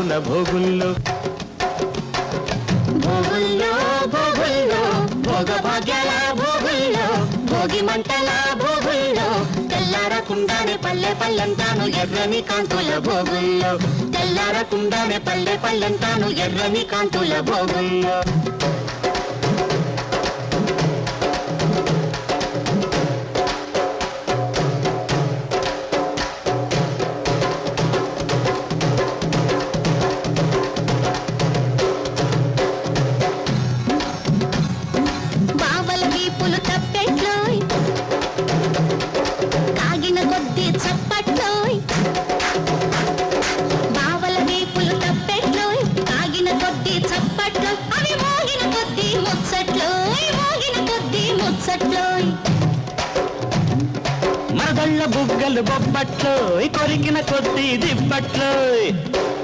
కాంతుల భోగుల్లో భోగుల్లో భోగుల్లో భోగ భాగ్యాల భోగుల్లో భోగి మంటల భోగుల్లో తెల్లారకుండానే పల్లె పల్లెంతాను ఎర్రని కాంతుల భోగుల్లో తెల్లారకుండానే పల్లె పల్లెంతాను ఎర్రని కాంతుల భోగుల్లో మరదళ్ళ బుగ్గలు బొబ్బట్లు కొరికిన కొద్ది దిబ్బట్లు